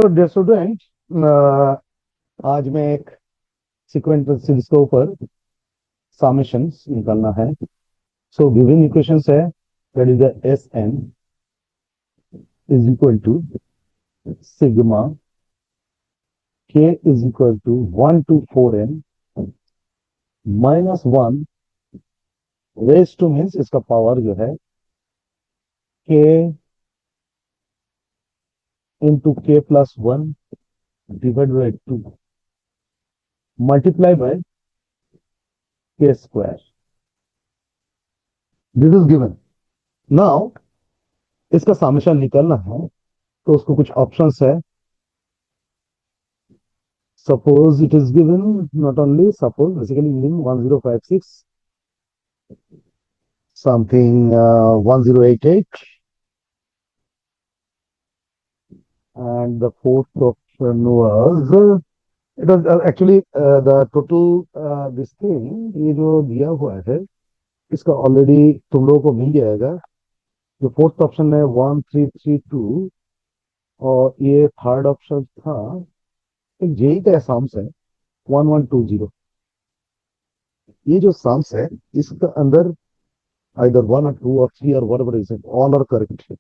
तो dear student, आज मैं एक सीक्वेंस सीरीज के ऊपर समेशंस निकालना है। सो गिवन इक्वेशंस है that is the S N is equal to sigma k is equal to 1 to 4n -1 raise to means इसका पावर जो है k into k+1 divide by 2 multiply by k square. This is given. Now इसका summation निकालना है तो उसको कुछ options है। Suppose it is given, not only suppose, basically given 1056, something 1088, and the fourth option was, it was actually the total, this thing, ये जो दिया हुआ है, इसका ऑलरेडी तुम लोगों को मिल जाएगा। जो फोर्थ ऑप्शन है 1332 और ये थर्ड ऑप्शन था एक जेई का साम्स है 1120। ये जो साम्स है इसका अंदर either 1 or 2 or 3 or whatever is it, all are correct।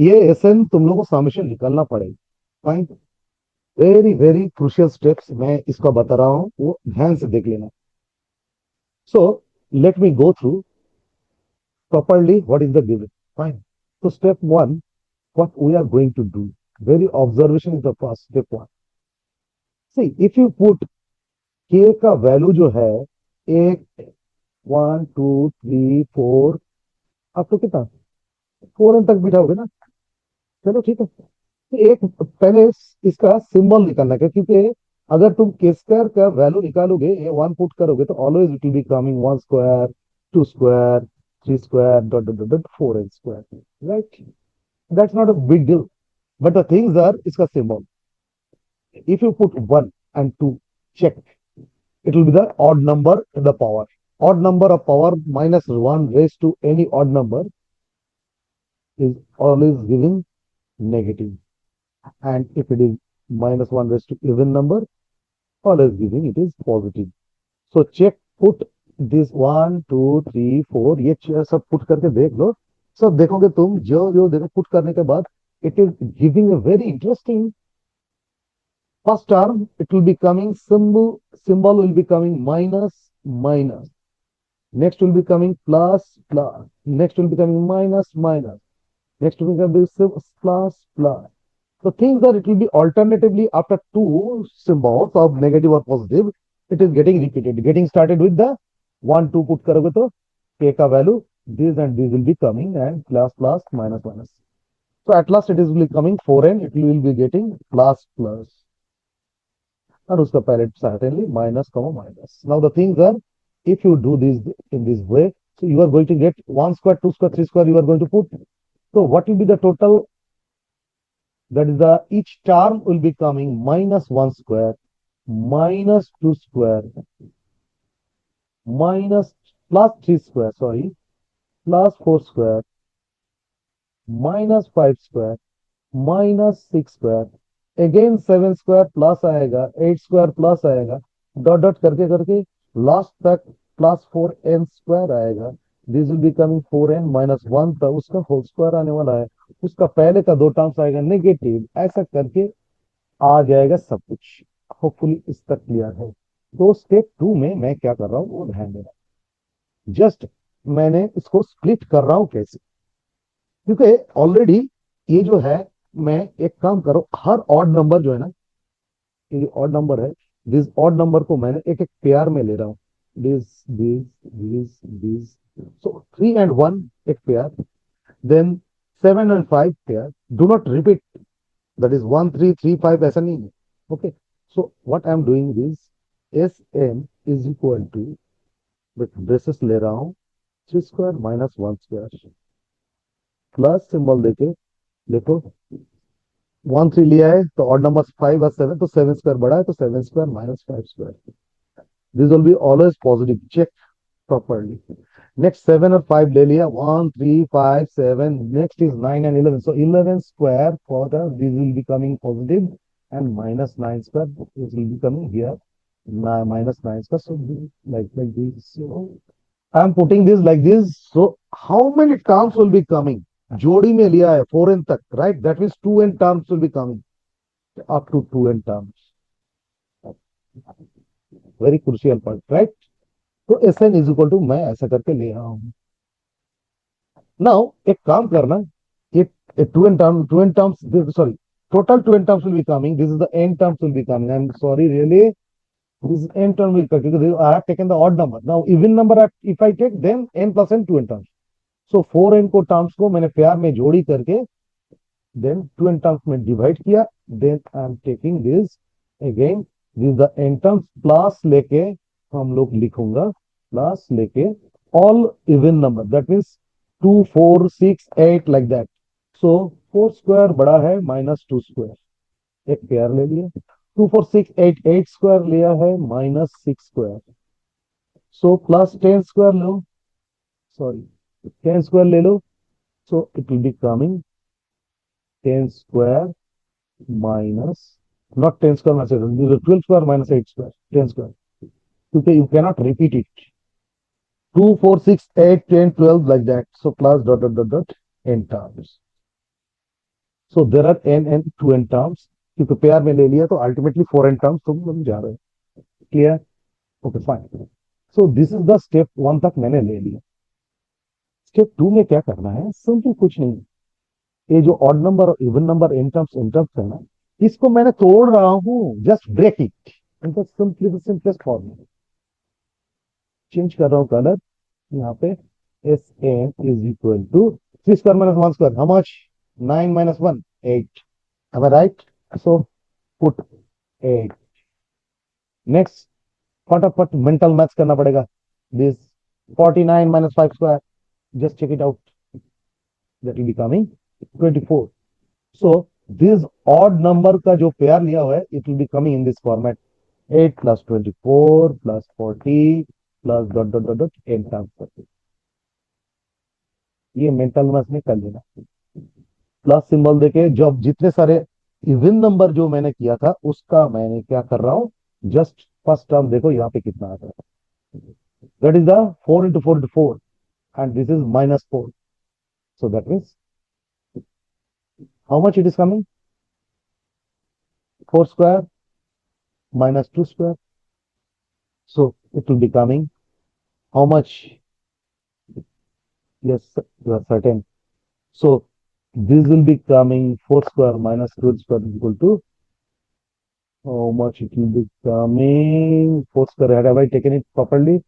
ये एसएन तुम लोगों को समेशन निकालना पड़ेगा। Fine, very very crucial steps मैं इसका बता रहा हूँ, वो ध्यान से देख लेना। So let me go through properly what is the given। Fine, so step 1, what we are going to do, very observation is the first step 1। see if you put k का वैल्यू जो है एक 1 2 3 4 आप तो कितना 4n तक बिठाओगे ना। चलो ठीक है, तो एक पहले इसका सिंबल निकालना है, क्योंकि अगर तुम के स्क्वायर का वैल्यू निकालोगे, ये 1 पुट करोगे तो always it will be coming 1 square 2 square 3 square dot dot dot 4n square, right. That's not a big deal, but the things are इसका symbol. If you put 1 and 2, check, it will be the odd number in the power। odd number of power -1 raised to any odd number is always giving negative, and if it is -1 raised to even number, always giving it is positive। so check, put this 1 2 3 4, ये सब put करके देख लो। सब देखोगे तुम, जो जो देखो पुट करने के बाद it is giving a very interesting first term। it will be coming symbol will be coming minus minus, next will be coming plus plus, next will be coming minus minus, next will be coming plus plus। the things that it will be alternatively after two symbols of negative or positive, it is getting repeated, getting started with the 1 2 put करोगे तो k का value this and this will be coming and plus plus minus minus। so at last it is will be coming 4n, it will be getting plus plus, and उसका palette certainly minus comma minus। now the things are, if you do this in this way, so you are going to get 1 square 2 square 3 square you are going to put। so what will be the total, that is the each term will be coming -1 square -2 square minus plus 3 square, sorry, plus 4 square -5 square -6 square, again 7 square plus आएगा 8 square plus आएगा, dot dot करके करके last तक +4n square आएगा। This will be coming 4n-1 था, उसका whole square आने वाला है, उसका पहले का दो टर्म्स आएगा नेगेटिव, ऐसा करके आ जाएगा सब कुछ। होपफुली इस तक क्लियर है। तो स्टेप 2 में मैं क्या कर रहा हूँ वो ध्यान देना। जस्ट मैंने इसको स्प्लिट कर रहा हूँ कैसे, क्योंकि ऑलरेडी ये जो है, मैं एक काम करो, हर ऑड नंबर जो है ना, ये ऑड नंबर है, दिस ऑड नंबर को मैंने एक एक पेयर में ले रहा हूँ। This this this this, so 3 and 1 एक pair, then 7 and 5 pair. Do not repeat, that is 1 3 3 5, ऐसा नहीं है। Okay, so what I am doing this, S N is equal to, braces ले रहा हूँ 3 स्क्वायर -1 स्क्वायर प्लस सिंबल देके, देखो 1 3 लिया है तो ऑड नंबर 5 और 7, तो 7 स्क्वायर बड़ा है तो 7 square -5 square, this will be always positive. Check properly. Next 7 और 5 ले लिया, 1 3 5 7, next is 9 and 11, so 11 square for the, this will be coming positive and minus 9 square is will be coming here. Minus 9 square, so like this. So I'm putting this like this. So how many terms will be coming? जोड़ी में लिया है 4n तक, right? That means 2n terms will be coming up to 2n terms. Very crucial part, right? तो Sn is equal to मैं ऐसा करके ले रहा हूं. Now एक काम करना, ये 2n terms, sorry, total 2n terms will be coming. This is the n terms will be coming. I'm sorry, really. This n term will come because I have taken the odd number. Now even number if I take, then n plus n 2n terms. So 4n को terms को मैंने pair में जोड़ी करके then 2n terms में divide किया. Then I am taking this again. This is the n terms plus लेके हम लोग लिखूंगा plus लेके all even number. That means 2, 4, 6, 8 like that. So 4 square बड़ा है minus 2 square. एक पेयर ले लिया. 2, 4, 6, 8, 8 square लिया है minus 6 square. So plus 10 square लो. Sorry, 10 square ले लो. So it will be coming 10 square minus, not 10 square minus 8, this is 12 square minus 8 square, 10 square. Okay, you cannot repeat it. 2, 4, 6, 8, 10, 12 like that. So plus dot dot dot dot n terms. So there are n and 2n terms. क्योंकि pair में ले लिया तो ultimately 4n terms तुम जा रहे हो. Clear? Okay fine. So this is the step 1 तक मैंने ले लिया. स्टेप 2 में क्या करना है? सिंपल कुछ नहीं. ये जो ऑड नंबर और इवन नंबर इन टर्म्स है ना, इसको मैंने तोड़ रहा हूं. Just break it in the simplest form. Change कर रहा हूं कलर. यहाँ पे S N is equal to 3 square minus 1 square. How much? 9 minus 1, 8. Am I right? So put 8. Next, फटाफट मेंटल मैथ्स करना पड़ेगा. This 49 minus 5 square. Just check it out. That will be coming 24. So this odd number का जो pair लिया हुआ है, it will be coming in this format. 8 plus 24 plus 40 plus dot dot dot dot n times 40. ये mental maths में कर लेना. Plus symbol देके जब जितने सारे इवन नंबर जो मैंने किया था उसका मैंने क्या कर रहा हूं, जस्ट फर्स्ट टर्म देखो यहाँ पे कितना आता है. That is the 4 into 4 into 4 and this is minus 4. So that means how much it is coming? 4 square minus 2 square. So it will be coming how much? Yes, you are certain. So this will be coming 4 square minus 12 square is equal to how much it will be coming? 4 square. Have I taken it properly?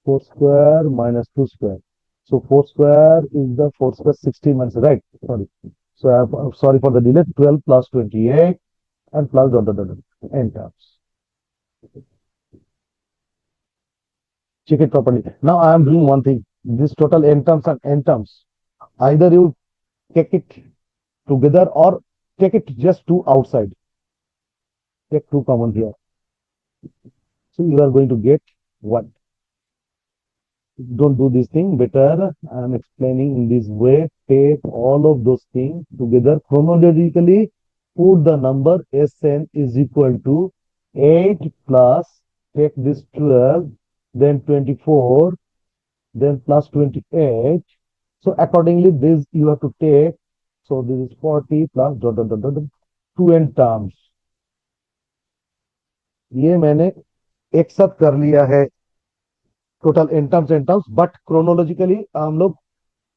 4 square minus 2 square. So 4 square is the 4 square 16 minus, right? Sorry. So I'm sorry for the delay. 12 plus 28 and plus dot dot dot dot n terms. Check it properly. Now I am doing one thing. This total n terms and n terms. Either you take it together or take it just two outside. Take two common here. So you are going to get what? Don't do this thing. Better I am explaining in this way. Take all of those things together chronologically. Put the number Sn is equal to 8 plus, take this 12, then 24, then plus 28. So accordingly this you have to take. So this is 40 plus dot dot dot dot 2n terms. ये मैंने एक साथ कर लिया है total N terms. But chronologically हम लोग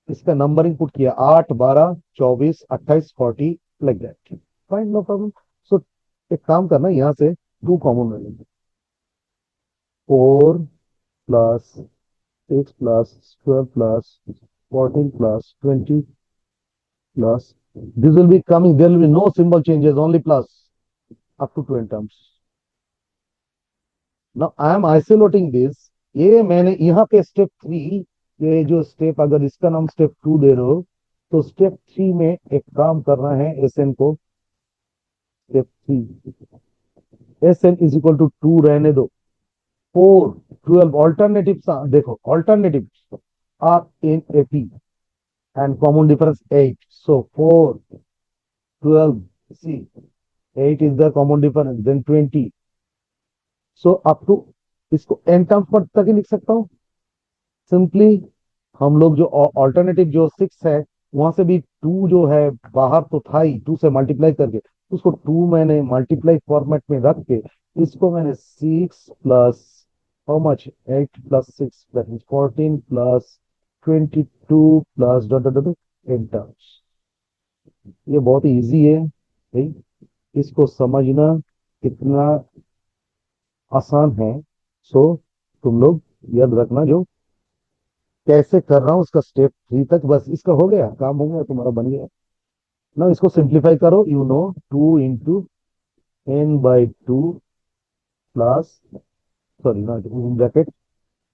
इसका नंबरिंग पुट किया 8, 12, 24, 28, 40 like that. Fine, no problem. So एक काम करना, यहाँ से 2 कॉमन ले लेंगे. 4 plus 6 plus 12 plus 14 plus 20 plus this will be coming. There will be no symbol changes, only plus up to 2n terms. Now I am isolating this. ये मैंने यहाँ पे स्टेप 3, ये जो स्टेप, अगर इसका नाम स्टेप 2 दे रहे हो तो स्टेप 3 में एक काम करना है. Sn को step 3 Sn is equal to 2 रहने दो. 4, 12 ऑल्टरनेटिव देखो. Alternative are in AP and common difference 8. So 4, 12, see 8 is the common difference, then 20। So up to, इसको एन टर्म्स पर तक ही लिख सकता हूँ सिंपली। हम लोग जो ऑल्टरनेटिव जो 6 है, वहां से भी 2 जो है बाहर तो था ही, 2 से मल्टीप्लाई करके उसको 2 मैंने मल्टीप्लाई फॉर्मेट में रख के इसको मैंने 6 plus how much 8 plus 6 that mean 14 plus 22 plus dot dot dot in terms. ये बहुत ही इजी है भाई, इसको समझना कितना आसान है। सो तुम लोग याद रखना, जो कैसे कर रहा हूँ उसका स्टेप 3 तक, बस इसका हो गया, काम हो गया, तुम्हारा बन गया ना। इसको सिंप्लीफाई करो, you know 2 into N by two plus, sorry not bracket,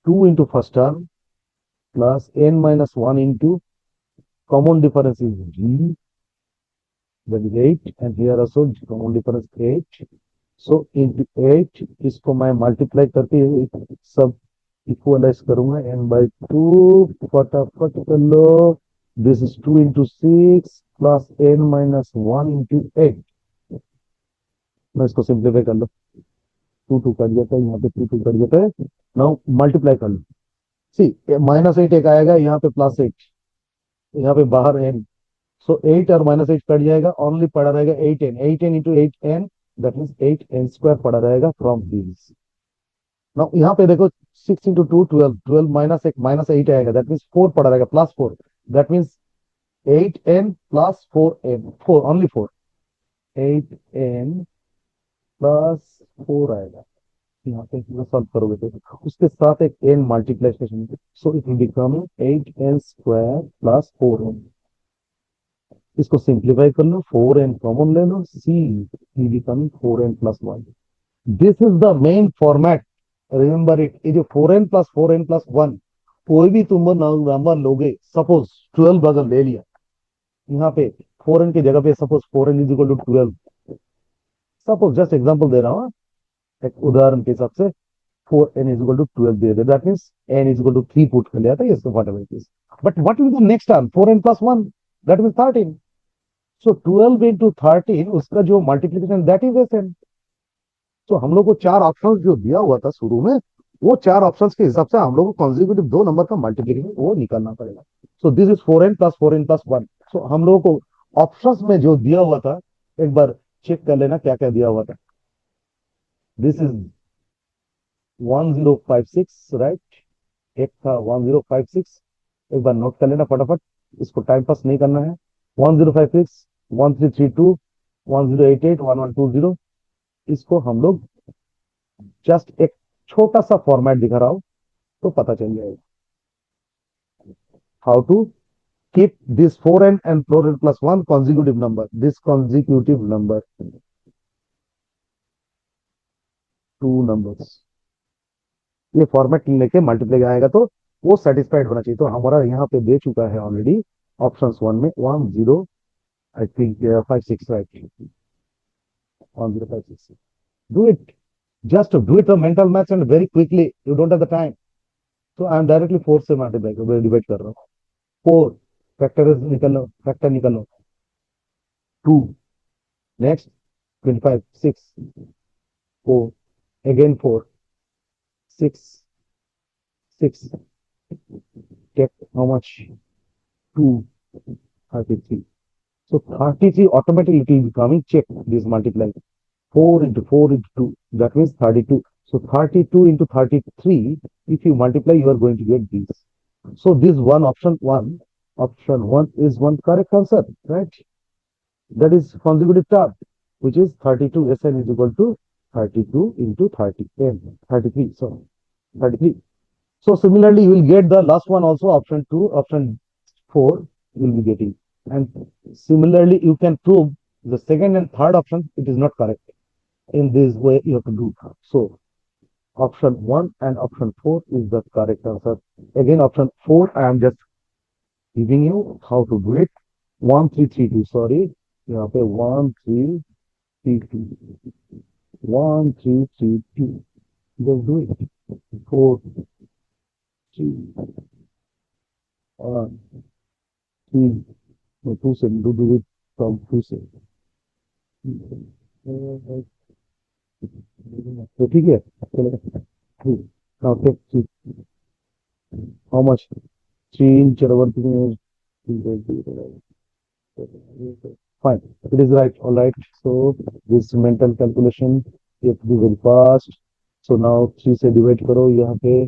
2 into first term plus N minus 1 into common difference is g, that is 8, and here also common difference 8. So into 8, इसको मैं multiply करके सब equalise करूंगा, N by two, फटाफट कर लो। This is 2 into 6 plus N minus 1 into 8। मैं इसको सिंप्लीफाई कर लो, 2 2 कट जाता है, यहाँ पे 2 2 कट जाता है। नाउ मल्टीप्लाई कर लो, सी -8 एक आएगा, यहाँ पे +8, यहाँ पे बाहर एन। सो 8 और -8 कट जाएगा, ओनली पड़ा रहेगा 8n, 8n into 8n, that means 8n² पड़ा रहेगा फ्रॉम दिस। नाउ यहाँ पे देखो 6 इंटू 2 12, 12 -1 -8 आएगा, दैट मीन्स 4 पड़ा रहेगा, +4, that means 8n+4n, 4 only 4, 8n+4 आएगा। यहाँ पे सॉल्व करोगे तो उसके साथ एक n multiplication, so it will become 8n² + 4n। इसको सिंप्लीफाई कर लो, 4n कॉमन ले लो, see become 4n+1। This is the main format, remember it. ये जो 4n+4n+1, कोई भी तुम नंबर लोगे, सपोज 12 अगर ले लिया, यहाँ पे 4n की जगह पे suppose 4n is equal to 12, suppose just example दे रहा हूँ, एक उदाहरण के हिसाब से 4n = 12 they they, that means n = 3 put कर लिया था, ये what ever it is. But what will the next term 4n+1, that means 13। सो 12 × 13 उसका जो मल्टीप्लीकेशन दैट इज एन। तो हम लोग को 4 ऑप्शन जो दिया हुआ था शुरू में, वो 4 ऑप्शन के हिसाब से हम लोग को कॉन्जिक्यूटिव 2 नंबर का मल्टीप्लीकेशन वो निकालना पड़ेगा। So this is 4n+4n+1। सो हम लोगों को ऑप्शंस में जो दिया हुआ था, एक बार चेक कर लेना क्या क्या दिया हुआ था। दिस इज 1056, राइट, एक था 1056, एक बार नोट कर लेना फटाफट, इसको टाइम पास नहीं करना है। 1056, 1332, 1088, 1120। इसको हम लोग जस्ट एक छोटा सा फॉर्मेट दिखा रहा हूं तो पता चल जाएगा how to keep this 4n and 4n+1 consecutive number, this consecutive number, 2 numbers, ये फॉर्मेट लेके मल्टीप्लाई आएगा तो वो सेटिस्फाइड होना चाहिए। तो हमारा यहाँ पे दे चुका है ऑलरेडी ऑप्शन 1 में 10, I think 56, right, 1056। Do it, just do it mental maths and very quickly, you don't have the time. तो आई एम डायरेक्टली 4 से मल्टीप्लाई डिवाइड कर रहा हूँ। 4 फैक्टर निकल लो, फैक्टर निकल लो, 2, next 25, 6, 4, again 4, 6, 6, get how much? 2, 33. So 33 automatically it will be coming. Check this multiply. 4 into 4 into 2. That means 32. So 32 into 33, if you multiply, you are going to get this. So this one option one is one correct answer, right? That is consecutive term, which is 32 Sn is equal to 32 into 30 n, 33. So 33. So similarly, you will get the last one also, option 2, option 4 you will be getting. And similarly, you can prove the second and third option, it is not correct. In this way, you have to do. So option 1 and option 4 is the correct answer. Again, option 4, I am just giving you how to do it. 1332, sorry. यहाँ पे 1332, 1332. Just do it. 4, 3, 1, 3. No, 2 से do it from 2 से. तो ठीक है चलेगा। Now take three. How much? 3 fine, it is right. All right, so this mental calculation you have to be very fast. So now 3 से divide करो यहाँ पे,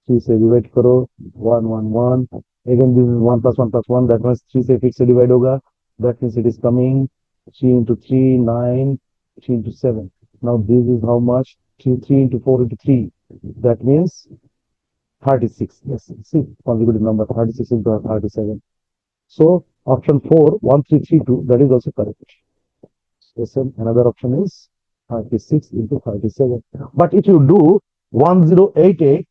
3 से divide करो, 1 1 1, again this is 1 plus 1, that means 3 से फिर से divide होगा, that means it is coming 3 into 3 9, 3 into 7. Now this is how much? 3 into 4 into 3, that means 36. Yes, see, consecutive number 36 into 37. So option 4, 1332, that is also correct. Yes, sir. Another option is 36 into 37. But if you do 1088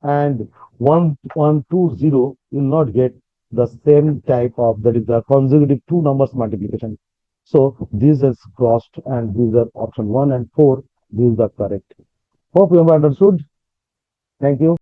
and 1120, you will not get the same type of, that is the consecutive two numbers multiplication. So these is crossed and these are option 1 and 4. These are correct. Hope you have understood. Thank you.